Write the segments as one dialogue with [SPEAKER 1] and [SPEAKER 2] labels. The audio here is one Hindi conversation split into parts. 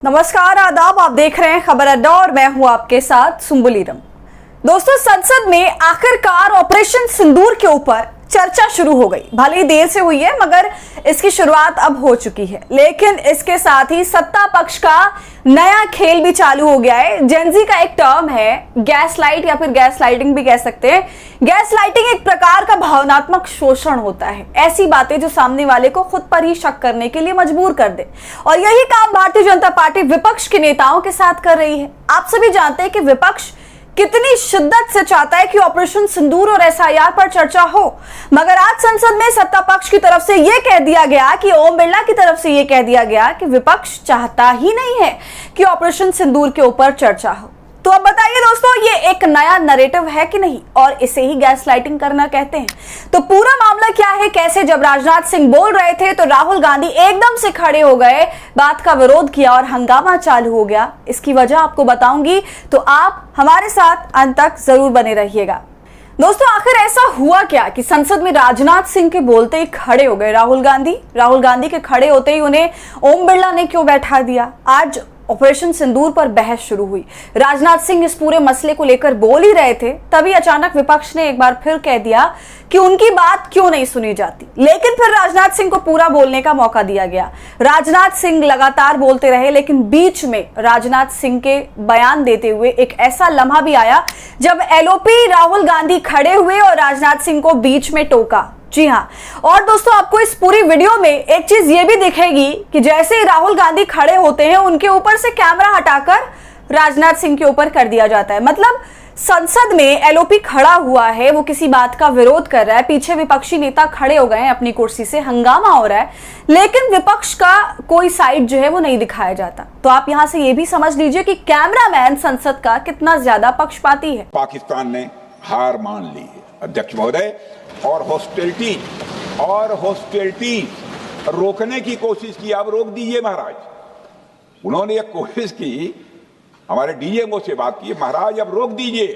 [SPEAKER 1] नमस्कार, आदाब। आप देख रहे हैं खबर अड्डा और मैं हूं आपके साथ सुम्बुलीरम। दोस्तों, संसद में आखिरकार ऑपरेशन सिंदूर के ऊपर चर्चा शुरू हो गई। भले ही देर से हुई है, मगर इसकी शुरुआत अब हो चुकी है। लेकिन इसके साथ ही सत्ता पक्ष का नया खेल भी चालू हो गया है। जेनजी का एक टर्म है गैस लाइट, या फिर गैस लाइटिंग भी कह सकते हैं। गैस लाइटिंग एक प्रकार का भावनात्मक शोषण होता है। ऐसी बातें जो सामने वाले को खुद पर ही शक करने के लिए मजबूर कर दे, और यही काम भारतीय जनता पार्टी विपक्ष के नेताओं के साथ कर रही है। आप सभी जानते हैं कि विपक्ष कितनी शिद्दत से चाहता है कि ऑपरेशन सिंदूर और एसआईआर पर चर्चा हो, मगर आज संसद में सत्ता पक्ष की तरफ से यह कह दिया गया कि ओम बिरला की तरफ से यह कह दिया गया कि विपक्ष चाहता ही नहीं है कि ऑपरेशन सिंदूर के ऊपर चर्चा हो। तो अब बताइए दोस्तों, ये एक नया नैरेटिव है कि नहीं, और इसे ही गैस लाइटिंग करना कहते हैं। तो पूरा मामला क्या है, कैसे? जब राजनाथ सिंह बोल रहे थे तो राहुल गांधी एकदम से खड़े हो गए, बात का विरोध किया और हंगामा चालू हो गया। इसकी वजह आपको बताऊंगी, तो आप हमारे साथ अंत तक जरूर बने रहिएगा। दोस्तों, आखिर ऐसा हुआ क्या कि संसद में राजनाथ सिंह के बोलते ही खड़े हो गए राहुल गांधी के खड़े होते ही उन्हें ओम बिरला ने क्यों बैठा दिया? आज ऑपरेशन सिंदूर पर बहस शुरू हुई। राजनाथ सिंह इस पूरे मसले को लेकर बोल ही रहे थे, तभी अचानक विपक्ष ने एक बार फिर कह दिया कि उनकी बात क्यों नहीं सुनी जाती। लेकिन फिर राजनाथ सिंह को पूरा बोलने का मौका दिया गया। राजनाथ सिंह लगातार बोलते रहे, लेकिन बीच में राजनाथ सिंह के बयान देते हुए एक ऐसा लम्हा भी आया जब एलओपी राहुल गांधी खड़े हुए और राजनाथ सिंह को बीच में टोका। जी हाँ, और दोस्तों, आपको इस पूरी वीडियो में एक चीज ये भी दिखेगी कि जैसे ही राहुल गांधी खड़े होते हैं, उनके ऊपर से कैमरा हटाकर राजनाथ सिंह के ऊपर कर दिया जाता है। मतलब संसद में एलओपी खड़ा हुआ है, वो किसी बात का विरोध कर रहा है, पीछे विपक्षी नेता खड़े हो गए हैं अपनी कुर्सी से, हंगामा हो रहा है, लेकिन विपक्ष का कोई साइड जो है वो नहीं दिखाया जाता। तो आप यहां से ये भी समझ लीजिए कि कैमरामैन संसद का कितना ज्यादा पक्षपाती है।
[SPEAKER 2] पाकिस्तान ने हार मान ली है अध्यक्ष महोदय, और हॉस्टिलिटी रोकने की कोशिश की। अब रोक दीजिए महाराज। उन्होंने एक कोशिश की, हमारे डीएमओ से बात की, महाराज अब रोक दीजिए,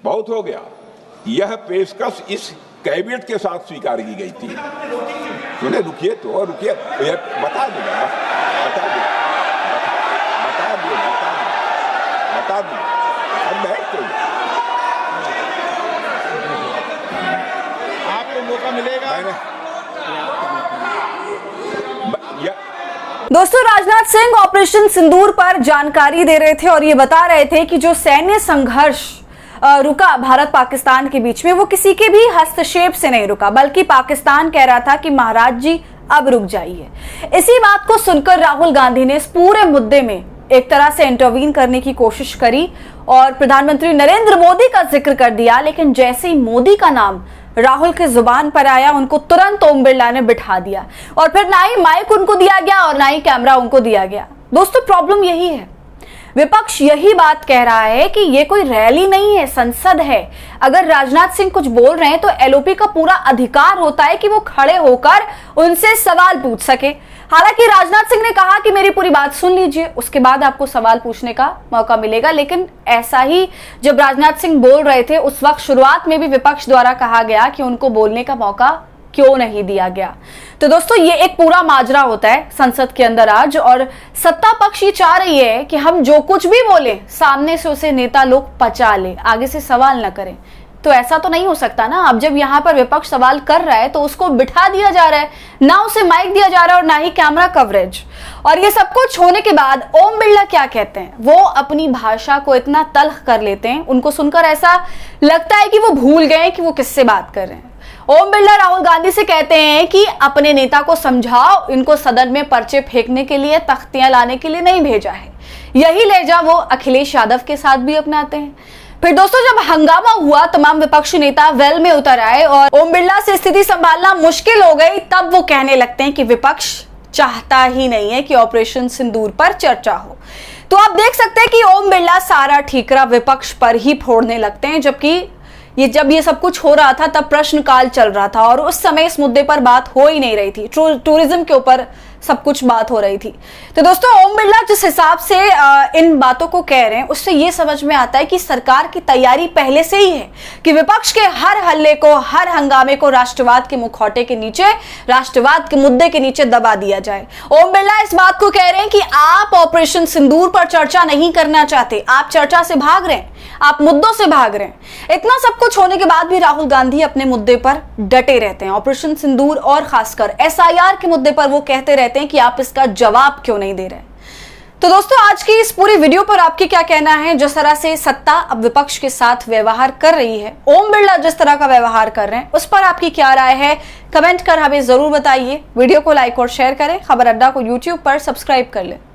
[SPEAKER 2] बहुत हो गया। यह पेशकश इस कैबिनेट के साथ स्वीकार की गई थी। सुने, रुकिए तो रुकिए, बता दो अब बैठ तो मौका मिलेगा।
[SPEAKER 1] दोस्तों, राजनाथ सिंह ऑपरेशन सिंदूर पर जानकारी दे रहे थे और ये बता रहे थे कि जो सैन्य संघर्ष रुका भारत पाकिस्तान के बीच में, वो किसी के भी हस्तक्षेप से नहीं रुका, बल्कि पाकिस्तान कह रहा था कि महाराज जी अब रुक जाइए। इसी बात को सुनकर राहुल गांधी ने इस पूरे मुद्दे में एक तरह से इंटरवीन करने की कोशिश करी और प्रधानमंत्री नरेंद्र मोदी का जिक्र कर दिया। लेकिन जैसे ही मोदी का नाम राहुल के जुबान पर आया, उनको तुरंत ओम बिरला ने बिठा दिया, और फिर ना ही माइक उनको दिया गया और ना ही कैमरा उनको दिया गया। दोस्तों, प्रॉब्लम यही है, विपक्ष यही बात कह रहा है कि ये कोई रैली नहीं है, संसद है। अगर राजनाथ सिंह कुछ बोल रहे हैं तो एलओपी का पूरा अधिकार होता है कि वो खड़े होकर उनसे सवाल पूछ सके। हालांकि राजनाथ सिंह ने कहा कि मेरी पूरी बात सुन लीजिए, उसके बाद आपको सवाल पूछने का मौका मिलेगा। लेकिन ऐसा ही जब राजनाथ सिंह बोल रहे थे, उस वक्त शुरुआत में भी विपक्ष द्वारा कहा गया कि उनको बोलने का मौका क्यों नहीं दिया गया। तो दोस्तों, ये एक पूरा माजरा होता है संसद के अंदर आज, और सत्ता पक्ष ये चाह रही है कि हम जो कुछ भी बोले सामने से उसे नेता लोग पचा ले, आगे से सवाल न करें। तो ऐसा तो नहीं हो सकता ना। अब जब यहाँ पर विपक्ष सवाल कर रहा है तो उसको बिठा दिया जा रहा है, ना उसे माइक दिया जा रहा है और ना ही कैमरा कवरेज। और ये सब कुछ होने के बाद ओम बिरला क्या कहते हैं, वो अपनी भाषा को इतना तल्ख कर लेते हैं, उनको सुनकर ऐसा लगता है कि वो भूल गए कि वो किससे बात कर रहे हैं। ओम बिरला राहुल गांधी से कहते हैं कि अपने नेता को समझाओ, इनको सदन में पर्चे फेंकने के लिए, तख्तियां लाने के लिए नहीं भेजा है। यही लहजा वो अखिलेश यादव के साथ भी अपनाते हैं। फिर दोस्तों, जब हंगामा हुआ, तमाम विपक्षी नेता वेल में उतर आए और ओम बिरला से स्थिति संभालना मुश्किल हो गई, तब वो कहने लगते हैं कि विपक्ष चाहता ही नहीं है कि ऑपरेशन सिंदूर पर चर्चा हो। तो आप देख सकते हैं कि ओम बिरला सारा ठीकरा विपक्ष पर ही फोड़ने लगते हैं, जबकि जब ये सब कुछ हो रहा था तब प्रश्नकाल चल रहा था और उस समय इस मुद्दे पर बात हो ही नहीं रही थी। टूरिज्म के ऊपर सब कुछ बात हो रही थी। तो दोस्तों ओम बिरला जिस हिसाब से इन बातों को कह रहे हैं उससे ये समझ में आता है कि सरकार की तैयारी पहले से ही है कि विपक्ष के हर हल्ले को, हर हंगामे को राष्ट्रवाद के मुखौटे के नीचे, राष्ट्रवाद के मुद्दे के नीचे दबा दिया जाए। ओम बिरला इस बात को कह रहे हैं कि आप ऑपरेशन सिंदूर पर चर्चा नहीं करना चाहते, आप चर्चा से भाग रहे हैं, आप मुद्दों से भाग रहे हैं। इतना सब कुछ होने के बाद भी राहुल गांधी अपने मुद्दे पर डटे रहते हैं। ऑपरेशन सिंदूर और खासकर एसआईआर के मुद्दे पर वो कहते रहते हैं कि आप इसका जवाब क्यों नहीं दे रहे। तो दोस्तों आज की इस पूरी वीडियो पर आपकी क्या कहना है? जिस तरह से सत्ता अब विपक्ष के साथ व्यवहार कर रही है, ओम बिरला जिस तरह का व्यवहार कर रहे हैं, उस पर आपकी क्या राय है? कमेंट कर हमें जरूर बताइए। वीडियो को लाइक और शेयर करें। खबर अड्डा को यूट्यूब पर सब्सक्राइब कर लें।